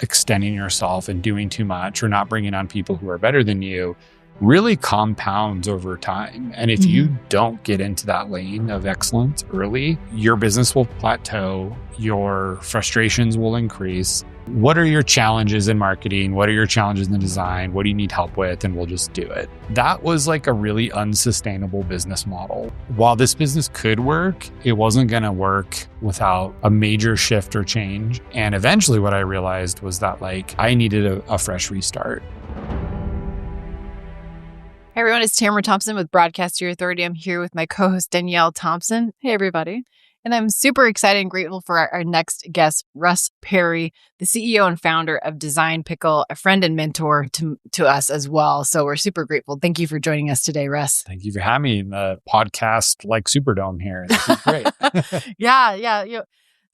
extending yourself and doing too much or not bringing on people who are better than you really compounds over time. And if you don't get into that lane of excellence early, your business will plateau, your frustrations will increase. What are your challenges in marketing? What are your challenges in design? What do you need help with? And we'll just do it. That was like a really unsustainable business model. While this business could work, it wasn't going to work without a major shift or change. And eventually what I realized was that I needed a fresh restart. Hey everyone, it's Tamara Thompson with Broadcaster Authority. I'm here with my co-host Danielle Thompson. Hey everybody. And I'm super excited and grateful for our next guest, Russ Perry, the CEO and founder of Design Pickle, a friend and mentor to us as well. So we're super grateful. Thank you for joining us today, Russ. Thank you for having me in the podcast like Superdome here. This is great. Yeah.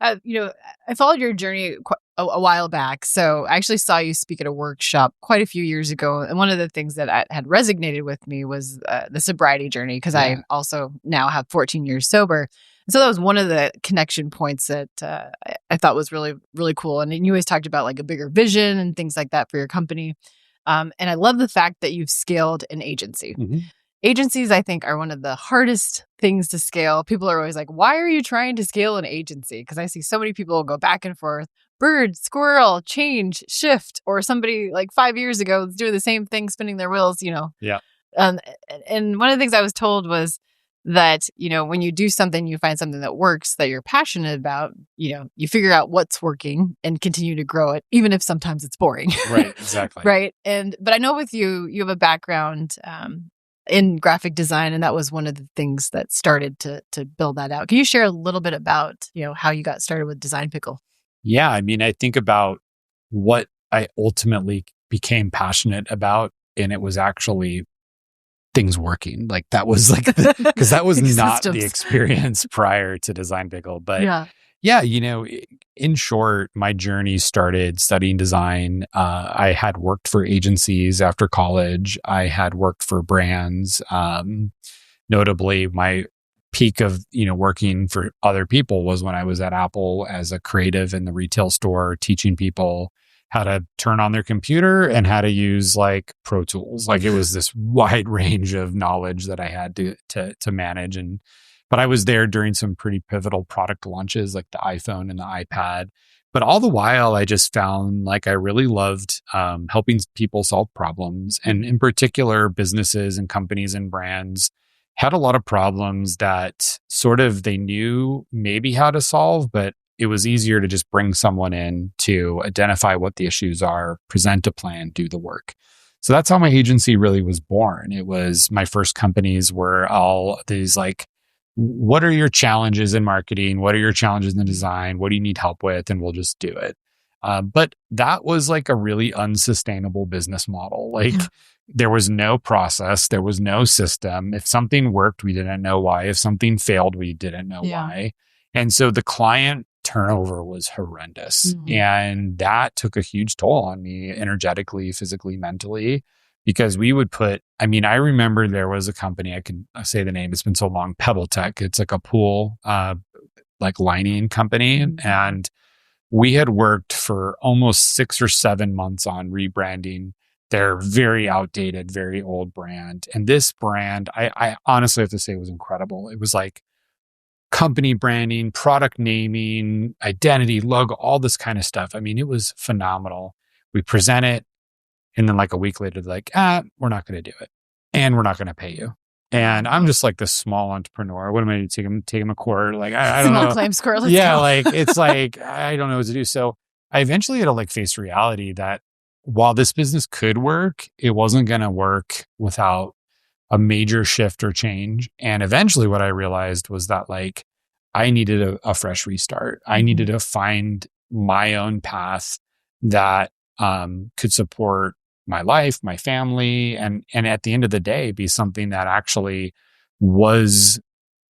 I followed your journey a while back. So I actually saw you speak at a workshop quite a few years ago. And one of the things that had resonated with me was the sobriety journey, because I also now have 14 years sober. And so that was one of the connection points that I thought was really, really cool. And you always talked about a bigger vision and things like that for your company. And I love the fact that you've scaled an agency. Mm-hmm. Agencies, I think, are one of the hardest things to scale. People are always like, why are you trying to scale an agency? Because I see so many people go back and forth, bird, squirrel, change, shift, or somebody 5 years ago was doing the same thing, spinning their wheels, Yeah. And one of the things I was told was that, when you do something, you find something that works, that you're passionate about, you figure out what's working and continue to grow it, even if sometimes it's boring. Right, exactly. Right. But I know with you have a background in graphic design, and that was one of the things that started to build that out. Can you share a little bit about, how you got started with Design Pickle? Yeah, I think about what I ultimately became passionate about, and it was actually things working. That was because that was not the experience prior to Design Pickle. But yeah, in short, my journey started studying design. I had worked for agencies after college. I had worked for brands. Notably, my peak of, working for other people was when I was at Apple as a creative in the retail store, teaching people how to turn on their computer and how to use Pro Tools. It was this wide range of knowledge that I had to manage. But I was there during some pretty pivotal product launches like the iPhone and the iPad. But all the while, I just found I really loved helping people solve problems. And in particular, businesses and companies and brands had a lot of problems that sort of they knew maybe how to solve, but it was easier to just bring someone in to identify what the issues are, present a plan, do the work. So that's how my agency really was born. It was my first companies were all these what are your challenges in marketing? What are your challenges in design? What do you need help with? And we'll just do it. But that was a really unsustainable business model. There was no process. There was no system. If something worked, we didn't know why. If something failed, we didn't know why. And so the client turnover was horrendous. Mm-hmm. And that took a huge toll on me energetically, physically, mentally, because we would I remember there was a company, I can say the name, it's been so long, Pebble Tech. It's a pool, lining company. Mm-hmm. And we had worked for almost 6 or 7 months on rebranding their very outdated, very old brand. And this brand, I honestly have to say, was incredible. It was company branding, product naming, identity, logo, all this kind of stuff. It was phenomenal. We present it, and then a week later, they're we're not going to do it, and we're not going to pay you. And I'm just this small entrepreneur. What am I going to take him a quarter? I don't know. Small claim score. It's I don't know what to do. So I eventually had to face reality that while this business could work, it wasn't going to work without a major shift or change. And eventually what I realized was that I needed a fresh restart. I needed to find my own path that could support my life, my family, and at the end of the day, be something that actually was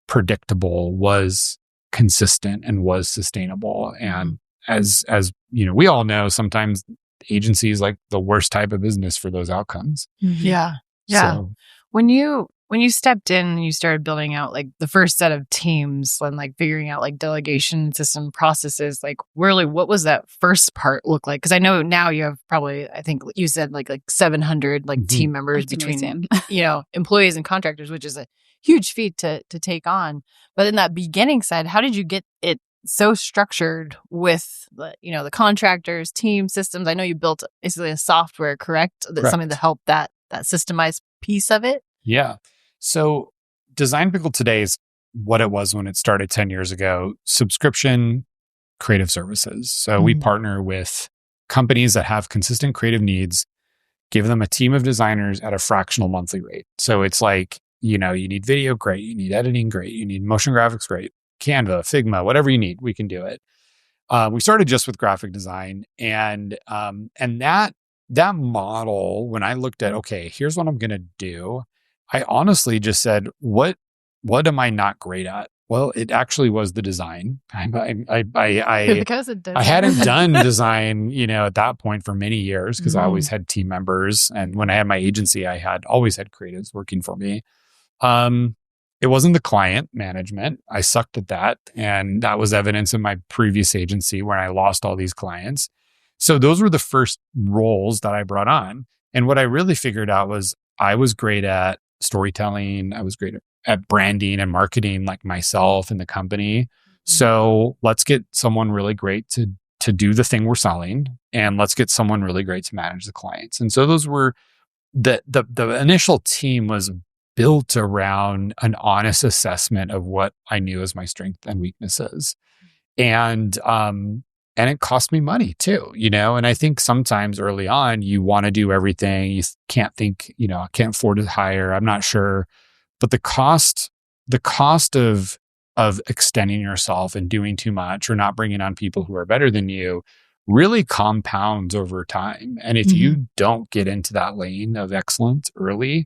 predictable, was consistent, and was sustainable. And as we all know, sometimes agency is the worst type of business for those outcomes. Yeah. So, when you when you stepped in and you started building out like the first set of teams and like figuring out like delegation system processes, like really what was that first part look like? Because I know now you have probably, I think you said like 700 like team members between employees and contractors, which is a huge feat to take on. But in that beginning side, how did you get it so structured with the contractors, team systems? I know you built basically a software, correct? That's something to help that systemized piece of it. Yeah. So Design Pickle today is what it was when it started 10 years ago, subscription creative services. So we partner with companies that have consistent creative needs, give them a team of designers at a fractional monthly rate. So it's like, you need video, great. You need editing, great. You need motion graphics, great. Canva, Figma, whatever you need, we can do it. We started just with graphic design, and that model, when I looked at, okay, here's what I'm going to do, I honestly just said, what am I not great at? Well, it actually was the design. Because it does. I hadn't done design, at that point for many years because I always had team members, and when I had my agency, I had always had creatives working for me. It wasn't the client management. I sucked at that, and that was evidence in my previous agency where I lost all these clients. So those were the first roles that I brought on, and what I really figured out was I was great at storytelling. I was great at branding and marketing, like myself and the company. So let's get someone really great to do the thing we're selling, and let's get someone really great to manage the clients. And so those were the initial team was built around an honest assessment of what I knew as my strengths and weaknesses. And it cost me money too, and I think sometimes early on you want to do everything. You can't think, I can't afford to hire. I'm not sure. But the cost of extending yourself and doing too much or not bringing on people who are better than you really compounds over time. And if you don't get into that lane of excellence early,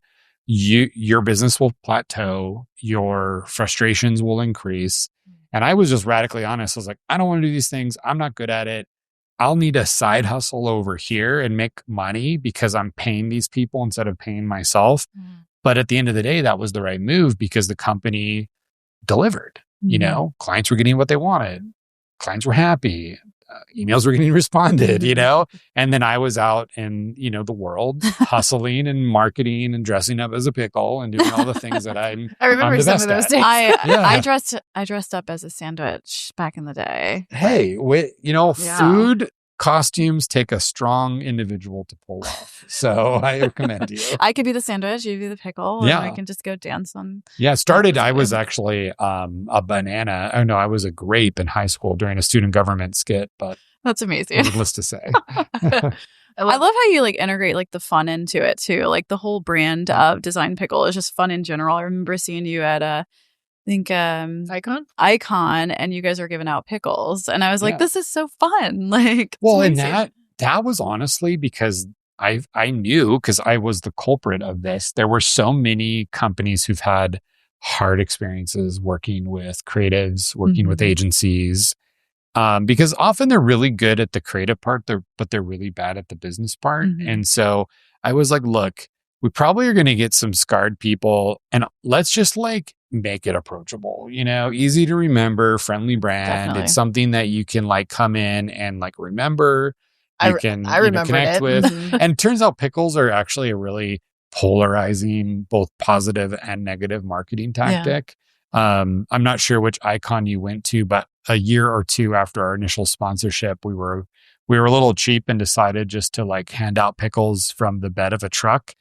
your business will plateau, your frustrations will increase. And I was just radically honest. I was like, I don't want to do these things. I'm not good at it. I'll need a side hustle over here and make money because I'm paying these people instead of paying myself. But at the end of the day, that was the right move because the company delivered. Clients were getting what they wanted. Clients were happy. Emails were getting responded, and then I was out in, the world hustling and marketing and dressing up as a pickle and doing all the things that I remember some of those days. I dressed up as a sandwich back in the day. Hey, food costumes take a strong individual to pull off. So I recommend you. I could be the sandwich, you be the pickle, and I can just go dance on. Yeah, I was actually a banana. Oh no, I was a grape in high school during a student government skit, but that's amazing. Needless to say. I love how you integrate the fun into it too. Like the whole brand of Design Pickle is just fun in general. I remember seeing you at Icon, and you guys are giving out pickles, and I was like, this is so fun. And that was honestly because I knew, because I was the culprit of this. There were so many companies who've had hard experiences working with creatives, working with agencies, because often they're really good at the creative part, but they're really bad at the business part. And so I was like, look, we probably are going to get some scarred people, and let's just make it approachable, easy to remember, friendly brand. Definitely. It's something that you can come in and remember, you can connect with. And it turns out pickles are actually a really polarizing, both positive and negative marketing tactic. I'm not sure which Icon you went to, but a year or two after our initial sponsorship, we were a little cheap and decided just to hand out pickles from the bed of a truck.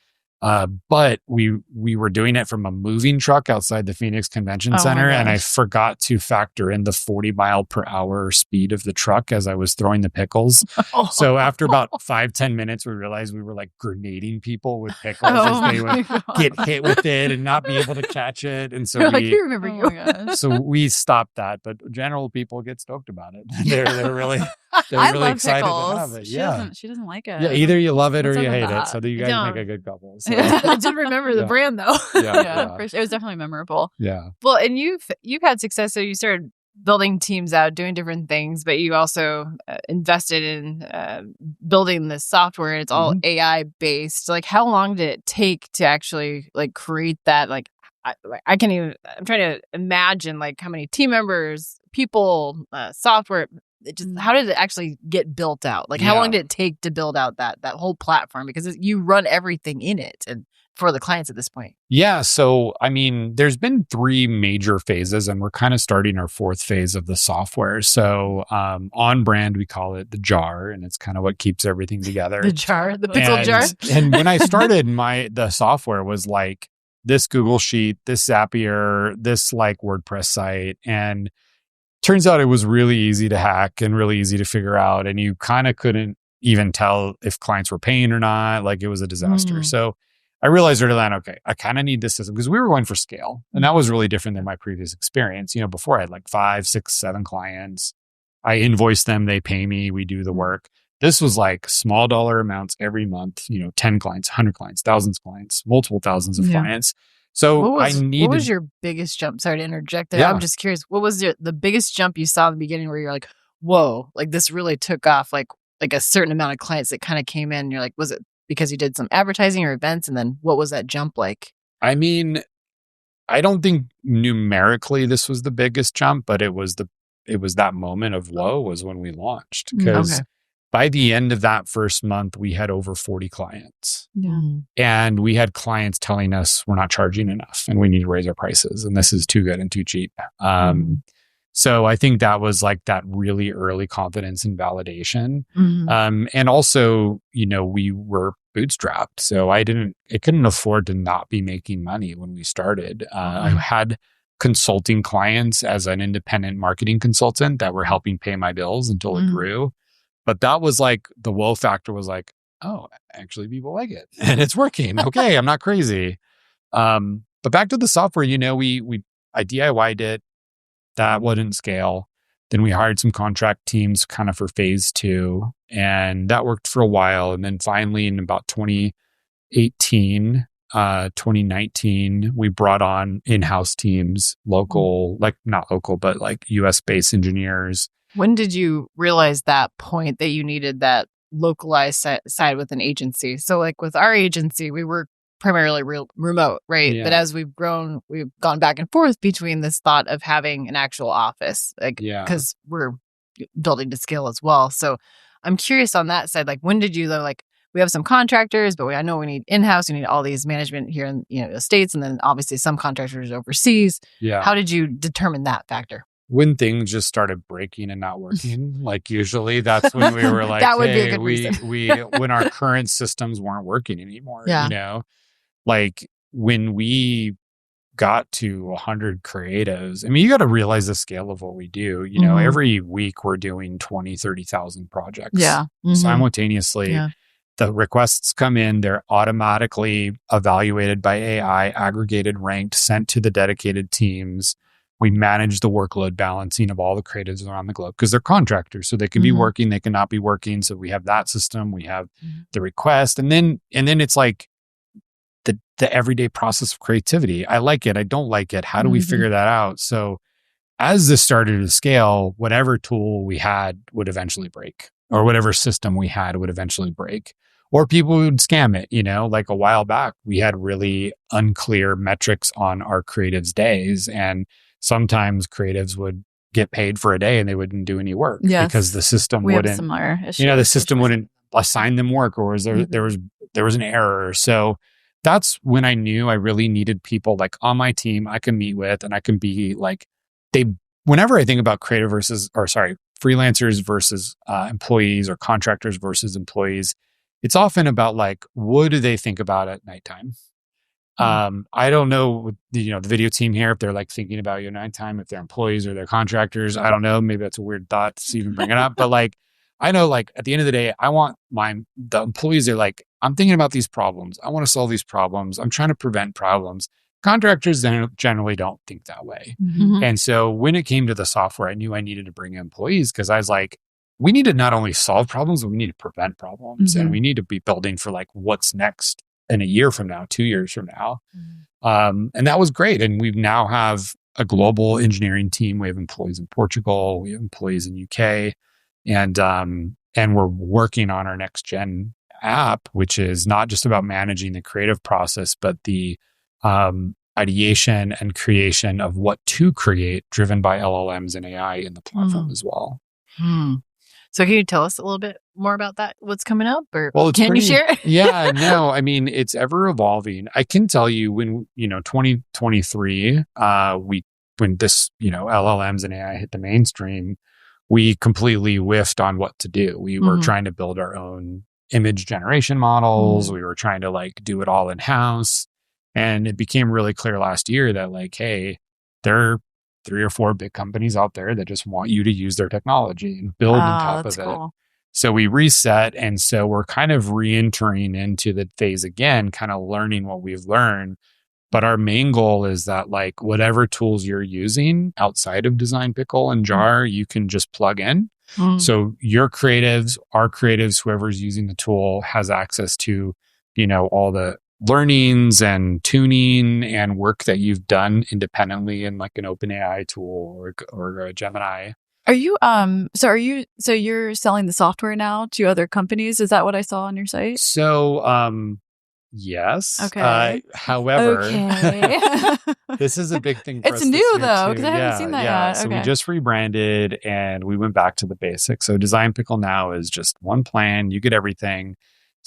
But we were doing it from a moving truck outside the Phoenix Convention Center, and I forgot to factor in the 40-mile-per-hour speed of the truck as I was throwing the pickles. So after about 5-10 minutes, we realized we were grenading people with pickles as they would get hit with it and not be able to catch it. And so you remember you. So we stopped that, but general people get stoked about it. They're really excited pickles. to have it. She doesn't like it. Yeah, either you love it or you hate it. So you guys make a good couple. So. I did remember the brand though. Yeah. It was definitely memorable. Yeah. Well, and you've had success. So you started building teams out, doing different things, but you also invested in building this software. It's all AI based. How long did it take to actually create that? I can't even, I'm trying to imagine like how many team members, people, software, how did it actually get built out? Like how long did it take to build out that whole platform? Because you run everything in it and for the clients at this point. Yeah. So, I mean, there's been 3 major phases and we're kind of starting our 4th phase of the software. So on brand, we call it the jar, and it's kind of what keeps everything together. The jar, the pickle jar. And when I started, the software was like this Google Sheet, this Zapier, this like WordPress site. And turns out it was really easy to hack and really easy to figure out. And you kind of couldn't even tell if clients were paying or not. Like it was a disaster. So I realized early on, okay, I kind of need this system because we were going for scale. And that was really different than my previous experience. You know, before I had like 5, 6, 7 clients. I invoice them, they pay me, we do the work. This was like small dollar amounts every month, 10 clients, 100 clients, thousands of clients, multiple thousands of clients. So what was your biggest jump? Sorry to interject there. I'm just curious. What was the biggest jump you saw in the beginning where you're like, whoa, like this really took off, like a certain amount of clients that kind of came in and you're like, was it because you did some advertising or events? And then what was that jump like? I mean, I don't think numerically this was the biggest jump, but it was that moment of whoa was when we launched. Because by the end of that first month, we had over 40 clients. And we had clients telling us we're not charging enough and we need to raise our prices. And this is too good and too cheap. So I think that was like that really early confidence and validation. And also, we were bootstrapped. So I couldn't afford to not be making money when we started. I had consulting clients as an independent marketing consultant that were helping pay my bills until it grew. But that was like the whoa factor was like, oh, actually people like it and it's working. Okay, I'm not crazy. But back to the software, I DIY'd it. That wouldn't scale. Then we hired some contract teams kind of for phase 2, and that worked for a while. And then finally in about 2018, 2019, we brought on in-house teams, local, like not local, but like US-based engineers. When did you realize that point that you needed that localized side with an agency? So like with our agency, we were primarily remote, right? Yeah. But as we've grown, we've gone back and forth between this thought of having an actual office, like because we're building to scale as well. So I'm curious on that side, like when did you like, we have some contractors, but I know we need in-house, we need all these management here in the States, and then obviously some contractors overseas. Yeah. How did you determine that factor? When things just started breaking and not working, like usually that's when we were like, that would be a good reason. when our current systems weren't working anymore, like when we got to 100 creatives, I mean, you got to realize the scale of what we do. Every week we're doing 20, 30,000 projects simultaneously. Yeah. The requests come in, they're automatically evaluated by AI, aggregated, ranked, sent to the dedicated teams. We manage the workload balancing of all the creatives around the globe because they're contractors. So they can be working, they cannot be working. So we have that system, we have the request. And then it's like the everyday process of creativity. I like it. I don't like it. How do we figure that out? So as this started to scale, whatever tool we had would eventually break, or whatever system we had would eventually break, or people would scam it. Like a while back, we had really unclear metrics on our creatives' days. And sometimes creatives would get paid for a day and they wouldn't do any work because the system wouldn't, similar issues, the system wouldn't assign them work, or there was an error. So that's when I knew I really needed people like on my team I can meet with, and I can be like, whenever I think about freelancers versus employees, or contractors versus employees, it's often about like, what do they think about at nighttime? I don't know, the video team here, if they're like thinking about you at nighttime, if they're employees or they're contractors, I don't know. Maybe that's a weird thought to even bring it up. But like, I know like at the end of the day, I want the employees are like, I'm thinking about these problems. I want to solve these problems. I'm trying to prevent problems. Contractors generally don't think that way. And so when it came to the software, I knew I needed to bring in employees because I was like, we need to not only solve problems, but we need to prevent problems. And we need to be building for like what's next in a year from now, 2 years from now. And that was great. And we now have a global engineering team. We have employees in Portugal. We have employees in UK. And we're working on our next gen app, which is not just about managing the creative process, but the ideation and creation of what to create, driven by LLMs and AI in the platform as well. So can you tell us a little bit more about that? What's coming up? Or well, you share it? Yeah, no, I mean, it's ever evolving. I can tell you when, 2023, when this, LLMs and AI hit the mainstream, we completely whiffed on what to do. We were trying to build our own image generation models. We were trying to do it all in-house. And it became really clear last year that hey, there are 3 or 4 big companies out there that just want you to use their technology and build on top of it. So we reset. And so we're kind of re-entering into the phase again, kind of learning what we've learned. But our main goal is that whatever tools you're using outside of Design Pickle and Jar, you can just plug in. So your creatives, our creatives, whoever's using the tool has access to, all the learnings and tuning and work that you've done independently in an OpenAI tool or a Gemini. Are you so you're selling the software now to other companies? Is that what I saw on your site? So yes. Okay. However, okay. This is a big thing for us. It's new though, because I haven't seen that yet. So okay. we just rebranded and we went back to the basics. So Design Pickle now is just one plan. You get everything.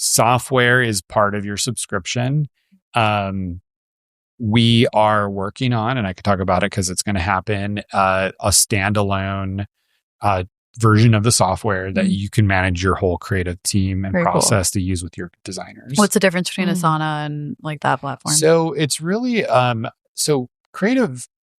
Software is part of your subscription. We are working on, and I could talk about it because it's going to happen, a standalone version of the software that you can manage your whole creative team and process to use with your designers. What's the difference between Asana and that platform? So it's really,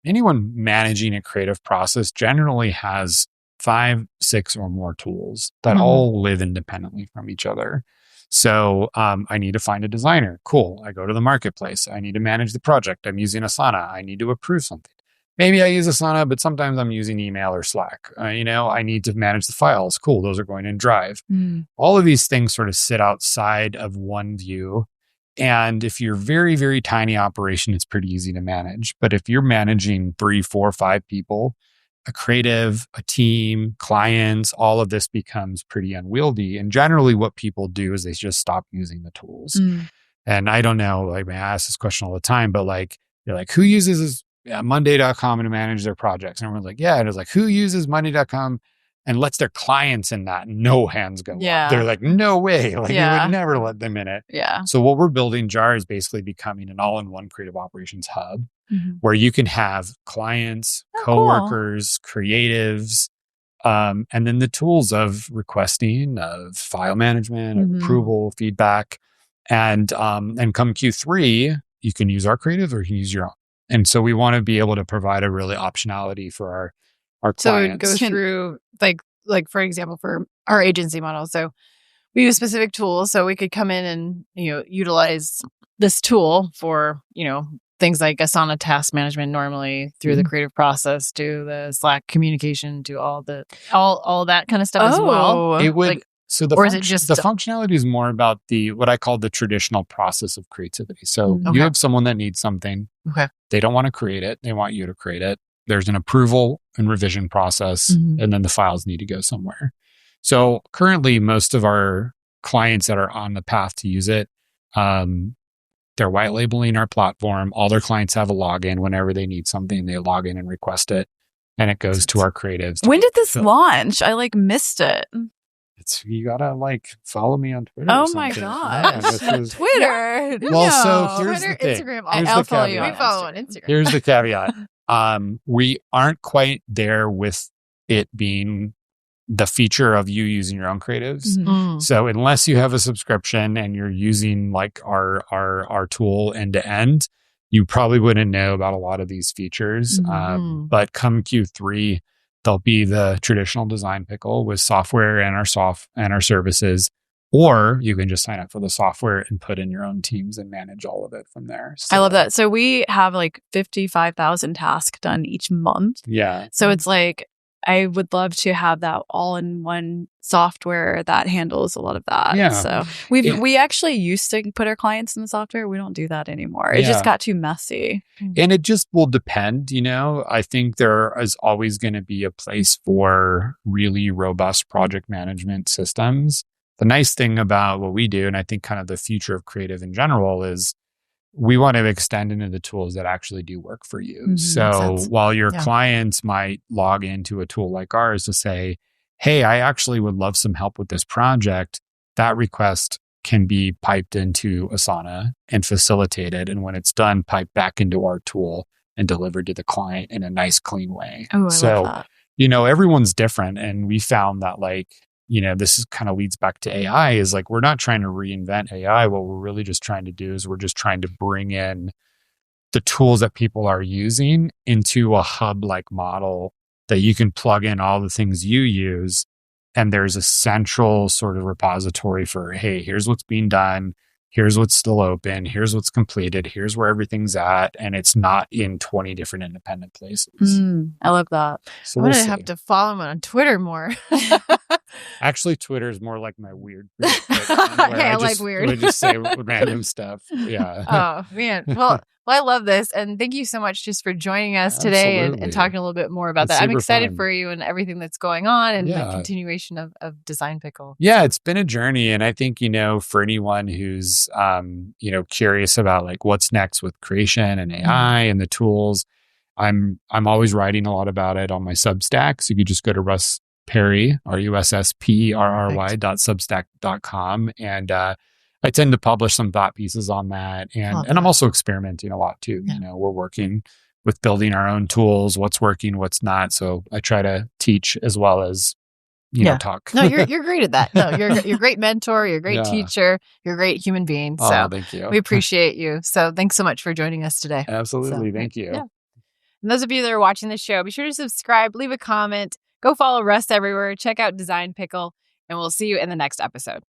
anyone managing a creative process generally has 5, 6 or more tools that all live independently from each other. So I need to find a designer. Cool. I go to the marketplace. I need to manage the project. I'm using Asana. I need to approve something. Maybe I use Asana, but sometimes I'm using email or Slack. I need to manage the files. Cool. Those are going in Drive. All of these things sort of sit outside of one view. And if you're very, very tiny operation, it's pretty easy to manage. But if you're managing 3, 4, 5 people, a creative, a team, clients, all of this becomes pretty unwieldy. And generally what people do is they just stop using the tools. And I don't know, I ask this question all the time, but you're who uses Monday.com to manage their projects? And everyone's and it's who uses Monday.com and lets their clients in that? No hands go up. They're no way. You would never let them in it. So what we're building, Jar, is basically becoming an all-in-one creative operations hub where you can have clients, coworkers, creatives, and then the tools of requesting, of file management, of approval, feedback. And come Q3, you can use our creative or you can use your own. And so we want to be able to provide a really optionality for our clients. So it would go through like for example, for our agency model. So we use specific tools. So we could come in and, utilize this tool for, things like Asana task management normally through the creative process, to the Slack communication, to all that kind of stuff as well. It would. So the functionality is more about what I call the traditional process of creativity. So you have someone that needs something. They don't want to create it. They want you to create it. There's an approval and revision process, and then the files need to go somewhere. So currently, most of our clients that are on the path to use it, they're white labeling our platform. All their clients have a login. Whenever they need something, they log in and request it, and it goes to our creatives. When did this launch? I missed it. You gotta follow me on Twitter. Oh my gosh. Twitter. Well, so here's Twitter, the thing. Instagram. I'll follow you. We follow on Instagram. Here's the caveat. We aren't quite there with it being the feature of you using your own creatives. So unless you have a subscription and you're using our tool end to end, you probably wouldn't know about a lot of these features. But come Q3, there'll be the traditional Design Pickle with software and our services, or you can just sign up for the software and put in your own teams and manage all of it from there. So, I love that. So we have 55,000 tasks done each month. Yeah. So it's I would love to have that all-in-one software that handles a lot of that. Yeah. So we actually used to put our clients in the software. We don't do that anymore. It just got too messy. And it just will depend, I think there is always going to be a place for really robust project management systems. The nice thing about what we do, and I think kind of the future of creative in general, is we want to extend into the tools that actually do work for you. Mm-hmm, so while your clients might log into a tool like ours to say, hey, I actually would love some help with this project, that request can be piped into Asana and facilitated. And when it's done, piped back into our tool and delivered to the client in a nice, clean way. Oh, I love that. Everyone's different. And we found that this is kind of leads back to AI is we're not trying to reinvent AI. What we're really just trying to do is we're just trying to bring in the tools that people are using into a hub-like model that you can plug in all the things you use. And there's a central sort of repository for, hey, here's what's being done. Here's what's still open. Here's what's completed. Here's where everything's at. And it's not in 20 different independent places. I love that. So I'm going to have to follow him on Twitter more. Actually, Twitter is more like my weird. Hey, I like weird. I just say random stuff. Yeah. Oh, man. Well, I love this. And thank you so much just for joining us today and talking a little bit more about that. I'm excited for you and everything that's going on and the continuation of Design Pickle. Yeah, it's been a journey. And I think, for anyone who's, curious about what's next with creation and AI and the tools, I'm always writing a lot about it on my Substack. So you could just go to Russ Perry, RussPerry.substack.com. And I tend to publish some thought pieces on that. And I'm also experimenting a lot too. Yeah. We're working with building our own tools, what's working, what's not. So I try to teach as well as, talk. No, you're great at that. No, you're a great mentor. You're a great teacher. You're a great human being. So thank you. We appreciate you. So thanks so much for joining us today. Absolutely. Thank you. Yeah. And those of you that are watching the show, be sure to subscribe, leave a comment, go follow Russ everywhere, check out Design Pickle, and we'll see you in the next episode.